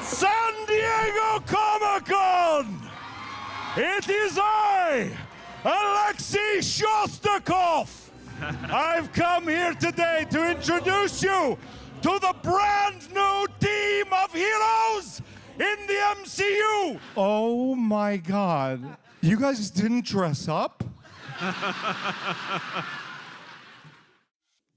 San Diego Comic-Con! It is I, Alexei Shostakov! I've come here today to introduce you to the brand new team of heroes in the MCU! Oh my God. You guys didn't dress up?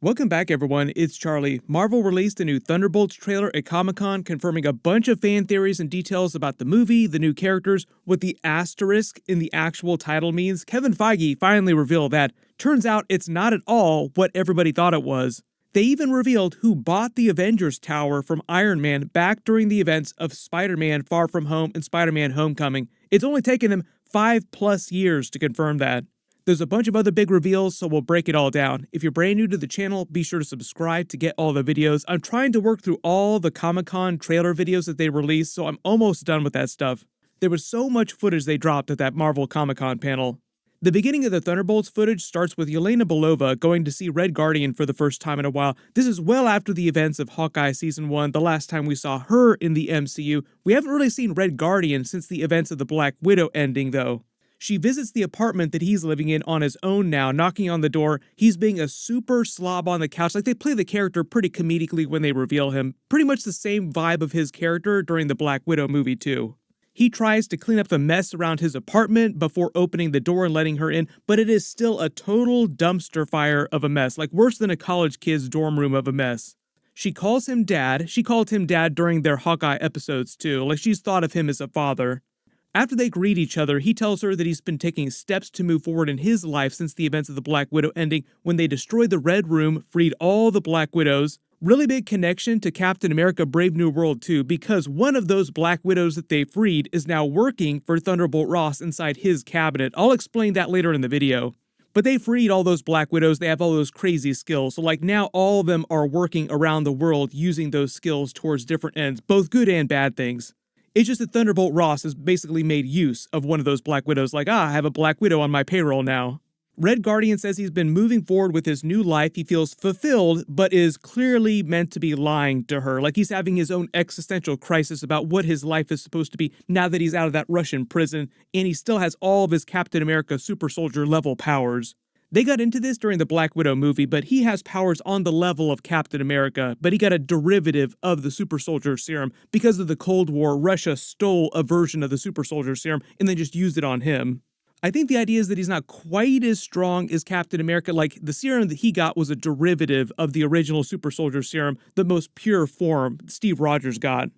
Welcome back, everyone. It's Charlie. Marvel released a new Thunderbolts trailer at Comic-Con, confirming a bunch of fan theories and details about the movie, the new characters, what the asterisk in the actual title means. Kevin Feige finally revealed that. Turns out it's not at all what everybody thought it was. They even revealed who bought the Avengers Tower from Iron Man back during the events of Spider-Man Far From Home and Spider-Man Homecoming. It's only taken them 5+ years to confirm that. There's a bunch of other big reveals, so we'll break it all down. If you're brand new to the channel, be sure to subscribe to get all the videos. I'm trying to work through all the Comic-Con trailer videos that they released, so I'm almost done with that stuff. There was so much footage they dropped at that Marvel Comic-Con panel. The beginning of the Thunderbolts footage starts with Yelena Belova going to see Red Guardian for the first time in a while. This is well after the events of Hawkeye Season 1, the last time we saw her in the MCU. We haven't really seen Red Guardian since the events of the Black Widow ending, though. She visits the apartment that he's living in on his own now, knocking on the door. He's being a super slob on the couch. Like, they play the character pretty comedically when they reveal him. Pretty much the same vibe of his character during the Black Widow movie, too. He tries to clean up the mess around his apartment before opening the door and letting her in, but it is still a total dumpster fire of a mess, like worse than a college kid's dorm room of a mess. She calls him dad. She called him dad during their Hawkeye episodes, too, like she's thought of him as a father. After they greet each other, he tells her that he's been taking steps to move forward in his life since the events of the Black Widow ending when they destroyed the Red Room, freed all the Black Widows. Really big connection to Captain America Brave New World too, because one of those Black Widows that they freed is now working for Thunderbolt Ross inside his cabinet. I'll explain that later in the video. But they freed all those Black Widows, they have all those crazy skills, so like now all of them are working around the world using those skills towards different ends, both good and bad things. It's just that Thunderbolt Ross has basically made use of one of those Black Widows, like, I have a Black Widow on my payroll now. Red Guardian says he's been moving forward with his new life. He feels fulfilled, but is clearly meant to be lying to her. Like he's having his own existential crisis about what his life is supposed to be now that he's out of that Russian prison, and he still has all of his Captain America super soldier level powers. They got into this during the Black Widow movie, but he has powers on the level of Captain America, but he got a derivative of the super soldier serum. Because of the Cold War, Russia stole a version of the super soldier serum and then just used it on him. I think the idea is that he's not quite as strong as Captain America. Like, the serum that he got was a derivative of the original super soldier serum, the most pure form Steve Rogers got.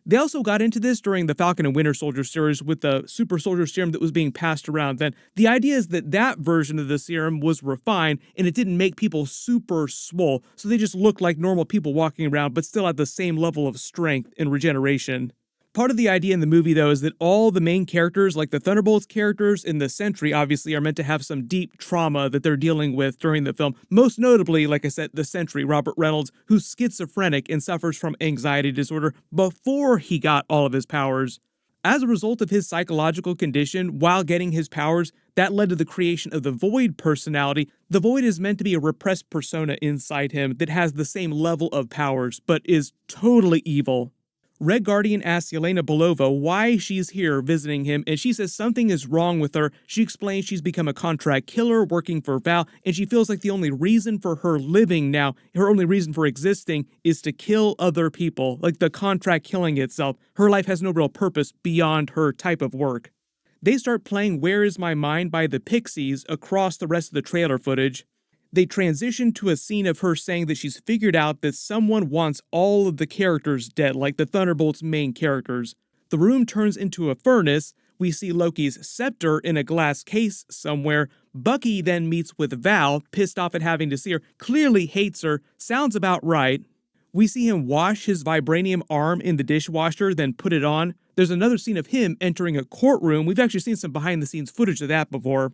They also got into this during the Falcon and Winter Soldier series with the super soldier serum that was being passed around then. The idea is that that version of the serum was refined and it didn't make people super swole, so they just looked like normal people walking around but still had the same level of strength and regeneration. Part of the idea in the movie, though, is that all the main characters, like the Thunderbolts characters and the Sentry, obviously are meant to have some deep trauma that they're dealing with during the film. Most notably, like I said, the Sentry, Robert Reynolds, who's schizophrenic and suffers from anxiety disorder before he got all of his powers. As a result of his psychological condition, while getting his powers, that led to the creation of the Void personality. The Void is meant to be a repressed persona inside him that has the same level of powers, but is totally evil. Red Guardian asks Yelena Belova why she's here visiting him, and she says something is wrong with her. She explains she's become a contract killer working for Val, and she feels like the only reason for her living now, her only reason for existing, is to kill other people, like the contract killing itself. Her life has no real purpose beyond her type of work. They start playing Where Is My Mind by the Pixies across the rest of the trailer footage. They transition to a scene of her saying that she's figured out that someone wants all of the characters dead, like the Thunderbolts' main characters. The room turns into a furnace. We see Loki's scepter in a glass case somewhere. Bucky then meets with Val, pissed off at having to see her, clearly hates her, sounds about right. We see him wash his vibranium arm in the dishwasher, then put it on. There's another scene of him entering a courtroom. We've actually seen some behind-the-scenes footage of that before.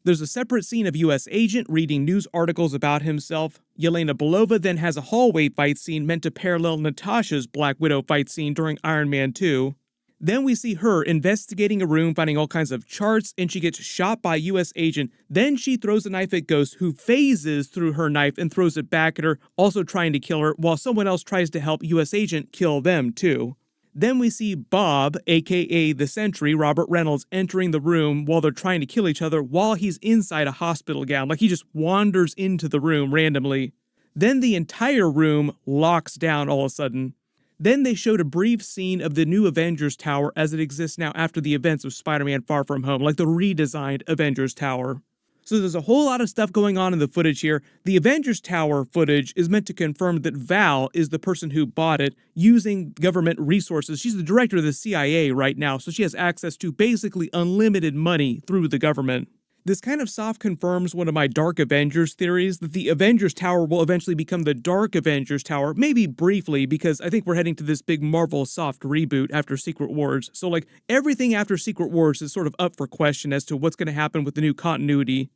There's a separate scene of U.S. Agent reading news articles about himself. Yelena Belova then has a hallway fight scene meant to parallel Natasha's Black Widow fight scene during Iron Man 2. Then we see her investigating a room, finding all kinds of charts, and she gets shot by U.S. Agent. Then she throws a knife at Ghost, who phases through her knife and throws it back at her, also trying to kill her, while someone else tries to help U.S. Agent kill them, too. Then we see Bob, aka the Sentry, Robert Reynolds, entering the room while they're trying to kill each other while he's inside a hospital gown. Like he just wanders into the room randomly. Then the entire room locks down all of a sudden. Then they showed a brief scene of the new Avengers Tower as it exists now after the events of Spider-Man Far From Home, like the redesigned Avengers Tower. So there's a whole lot of stuff going on in the footage here. The Avengers Tower footage is meant to confirm that Val is the person who bought it using government resources. She's the director of the CIA right now, so she has access to basically unlimited money through the government. This kind of soft confirms one of my Dark Avengers theories, that the Avengers Tower will eventually become the Dark Avengers Tower, maybe briefly, because I think we're heading to this big Marvel soft reboot after Secret Wars. So like everything after Secret Wars is sort of up for question as to what's going to happen with the new continuity.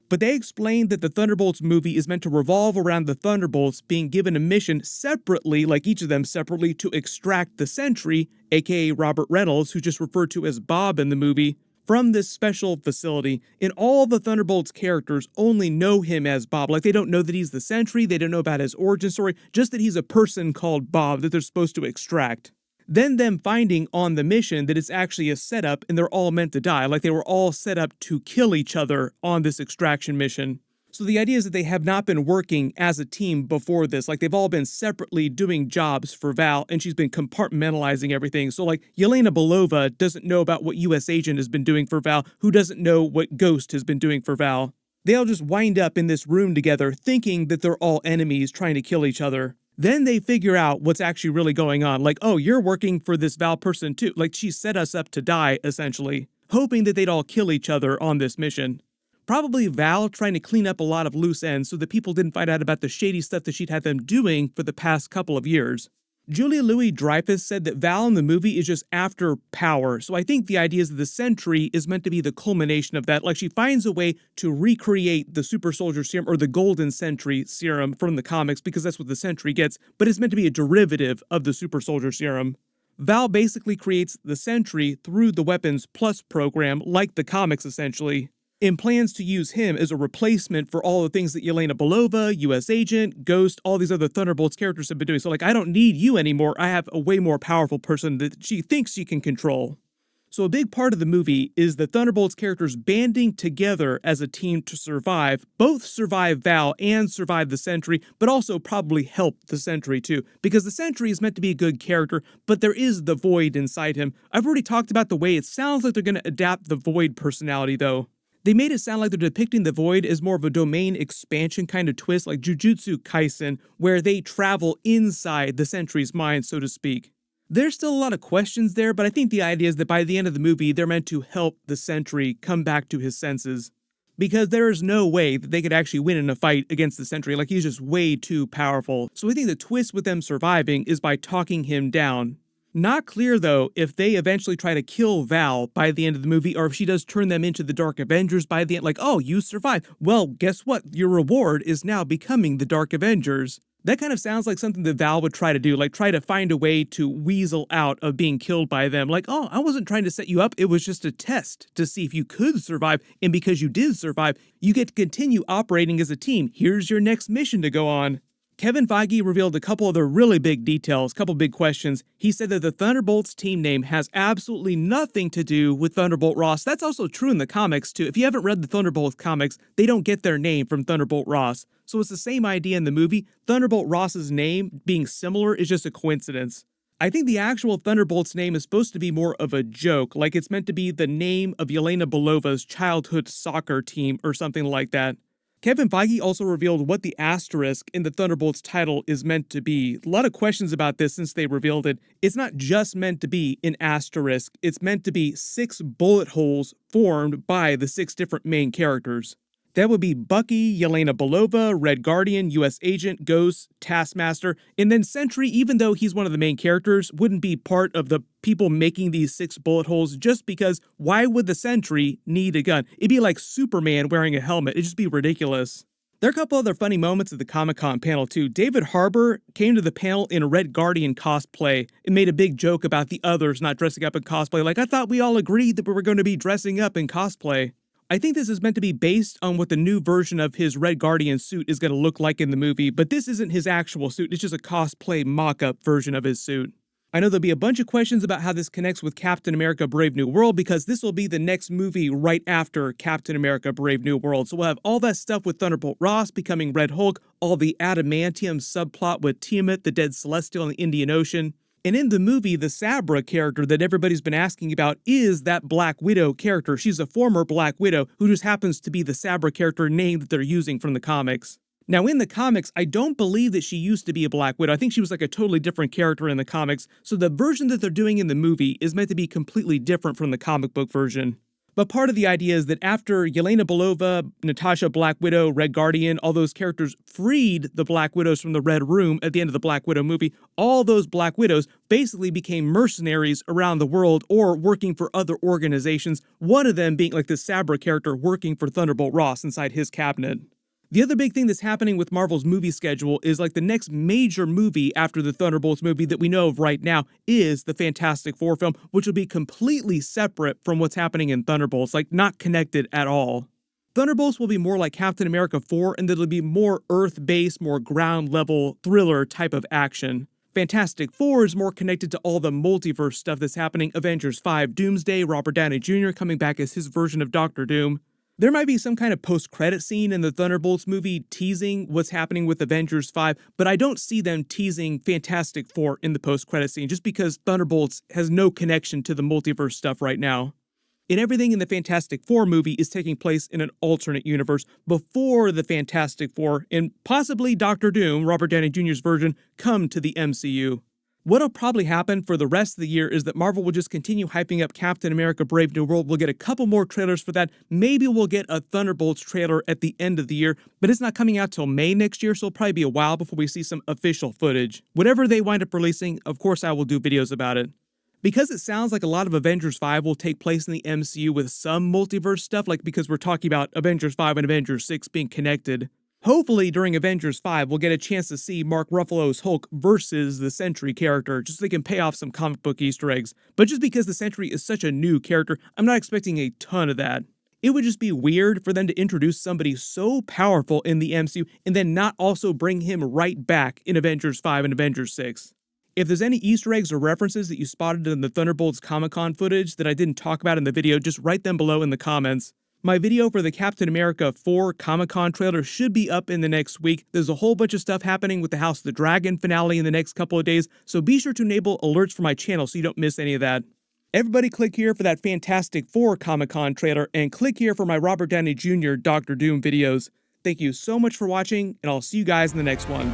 But they explained that the Thunderbolts movie is meant to revolve around the Thunderbolts being given a mission separately, like each of them separately, to extract the Sentry, aka Robert Reynolds, who's just referred to as Bob in the movie, from this special facility. And all the Thunderbolts characters only know him as Bob. Like they don't know that he's the Sentry, they don't know about his origin story, just that he's a person called Bob that they're supposed to extract. Then them finding on the mission that it's actually a setup and they're all meant to die, like they were all set up to kill each other on this extraction mission. So the idea is that they have not been working as a team before this, like they've all been separately doing jobs for Val, and she's been compartmentalizing everything. So like Yelena Belova doesn't know about what US Agent has been doing for Val, who doesn't know what Ghost has been doing for Val. They all just wind up in this room together thinking that they're all enemies trying to kill each other. Then they figure out what's actually really going on. Like, oh, you're working for this Val person too. Like she set us up to die, essentially, hoping that they'd all kill each other on this mission. Probably Val trying to clean up a lot of loose ends so that people didn't find out about the shady stuff that she'd had them doing for the past couple of years. Julia Louis-Dreyfus said that Val in the movie is just after power, so I think the idea is that the Sentry is meant to be the culmination of that. Like she finds a way to recreate the Super Soldier Serum or the Golden Sentry Serum from the comics, because that's what the Sentry gets, but it's meant to be a derivative of the Super Soldier Serum. Val basically creates the Sentry through the Weapons Plus program, like the comics essentially, and plans to use him as a replacement for all the things that Yelena Belova, US Agent, Ghost, all these other Thunderbolts characters have been doing. So like, I don't need you anymore. I have a way more powerful person that she thinks she can control. So a big part of the movie is the Thunderbolts characters banding together as a team to survive, both survive Val and survive the Sentry, but also probably help the Sentry too, because the Sentry is meant to be a good character, but there is the Void inside him. I've already talked about the way it sounds like they're going to adapt the Void personality though. They made it sound like they're depicting the Void as more of a domain expansion kind of twist, like Jujutsu Kaisen, where they travel inside the Sentry's mind, so to speak. There's still a lot of questions there, but I think the idea is that by the end of the movie, they're meant to help the Sentry come back to his senses. Because there is no way that they could actually win in a fight against the Sentry, like he's just way too powerful. So I think the twist with them surviving is by talking him down. Not clear, though, if they eventually try to kill Val by the end of the movie, or if she does turn them into the Dark Avengers by the end, like, oh, you survived. Well, guess what? Your reward is now becoming the Dark Avengers. That kind of sounds like something that Val would try to do, like try to find a way to weasel out of being killed by them. Like, oh, I wasn't trying to set you up. It was just a test to see if you could survive. And because you did survive, you get to continue operating as a team. Here's your next mission to go on. Kevin Feige revealed a couple other really big details, couple big questions. He said that the Thunderbolts team name has absolutely nothing to do with Thunderbolt Ross. That's also true in the comics, too. If you haven't read the Thunderbolts comics, they don't get their name from Thunderbolt Ross. So it's the same idea in the movie. Thunderbolt Ross's name being similar is just a coincidence. I think the actual Thunderbolts name is supposed to be more of a joke, like it's meant to be the name of Yelena Belova's childhood soccer team or something like that. Kevin Feige also revealed what the asterisk in the Thunderbolts title is meant to be. A lot of questions about this since they revealed it. It's not just meant to be an asterisk. It's meant to be 6 bullet holes formed by the 6 different main characters. That would be Bucky, Yelena Belova, Red Guardian, US Agent, Ghost, Taskmaster, and then Sentry, even though he's one of the main characters, wouldn't be part of the people making these 6 bullet holes, just because why would the Sentry need a gun? It'd be like Superman wearing a helmet. It'd just be ridiculous. There are a couple other funny moments at the Comic-Con panel too. David Harbour came to the panel in a Red Guardian cosplay and made a big joke about the others not dressing up in cosplay. Like, I thought we all agreed that we were going to be dressing up in cosplay. I think this is meant to be based on what the new version of his Red Guardian suit is going to look like in the movie, but this isn't his actual suit. It's just a cosplay mock-up version of his suit. I know there'll be a bunch of questions about how this connects with Captain America Brave New World, because this will be the next movie right after Captain America Brave New World. So we'll have all that stuff with Thunderbolt Ross becoming Red Hulk, all the adamantium subplot with Tiamat, the dead Celestial in the Indian Ocean. And in the movie, the Sabra character that everybody's been asking about is that Black Widow character. She's a former Black Widow who just happens to be the Sabra character name that they're using from the comics. Now, in the comics, I don't believe that she used to be a Black Widow. I think she was like a totally different character in the comics, so the version that they're doing in the movie is meant to be completely different from the comic book version. But part of the idea is that after Yelena Belova, Natasha Black Widow, Red Guardian, all those characters freed the Black Widows from the Red Room at the end of the Black Widow movie, all those Black Widows basically became mercenaries around the world or working for other organizations, one of them being like the Sabra character working for Thunderbolt Ross inside his cabinet. The other big thing that's happening with Marvel's movie schedule is like the next major movie after the Thunderbolts movie that we know of right now is the Fantastic Four film, which will be completely separate from what's happening in Thunderbolts, like not connected at all. Thunderbolts will be more like Captain America 4, and it'll be more Earth-based, more ground-level thriller type of action. Fantastic Four is more connected to all the multiverse stuff that's happening. Avengers 5, Doomsday, Robert Downey Jr. coming back as his version of Doctor Doom. There might be some kind of post-credit scene in the Thunderbolts movie teasing what's happening with Avengers 5, but I don't see them teasing Fantastic Four in the post-credit scene just because Thunderbolts has no connection to the multiverse stuff right now. And everything in the Fantastic Four movie is taking place in an alternate universe before the Fantastic Four and possibly Doctor Doom, Robert Downey Jr.'s version, come to the MCU. What'll probably happen for the rest of the year is that Marvel will just continue hyping up Captain America Brave New World. We'll get a couple more trailers for that. Maybe we'll get a Thunderbolts trailer at the end of the year, but it's not coming out till May next year, so it'll probably be a while before we see some official footage. Whatever they wind up releasing, of course I will do videos about it. Because it sounds like a lot of Avengers 5 will take place in the MCU with some multiverse stuff, like because we're talking about Avengers 5 and Avengers 6 being connected, hopefully during Avengers 5 we'll get a chance to see Mark Ruffalo's Hulk versus the Sentry character, just so they can pay off some comic book Easter eggs. But just because the Sentry is such a new character, I'm not expecting a ton of that. It would just be weird for them to introduce somebody so powerful in the MCU and then not also bring him right back in Avengers 5 and Avengers 6. If there's any Easter eggs or references that you spotted in the Thunderbolts Comic-Con footage that I didn't talk about in the video, just write them below in the comments. My video for the Captain America 4 Comic-Con trailer should be up in the next week. There's a whole bunch of stuff happening with the House of the Dragon finale in the next couple of days, so be sure to enable alerts for my channel so you don't miss any of that. Everybody click here for that Fantastic Four Comic-Con trailer, and click here for my Robert Downey Jr. Doctor Doom videos. Thank you so much for watching, and I'll see you guys in the next one.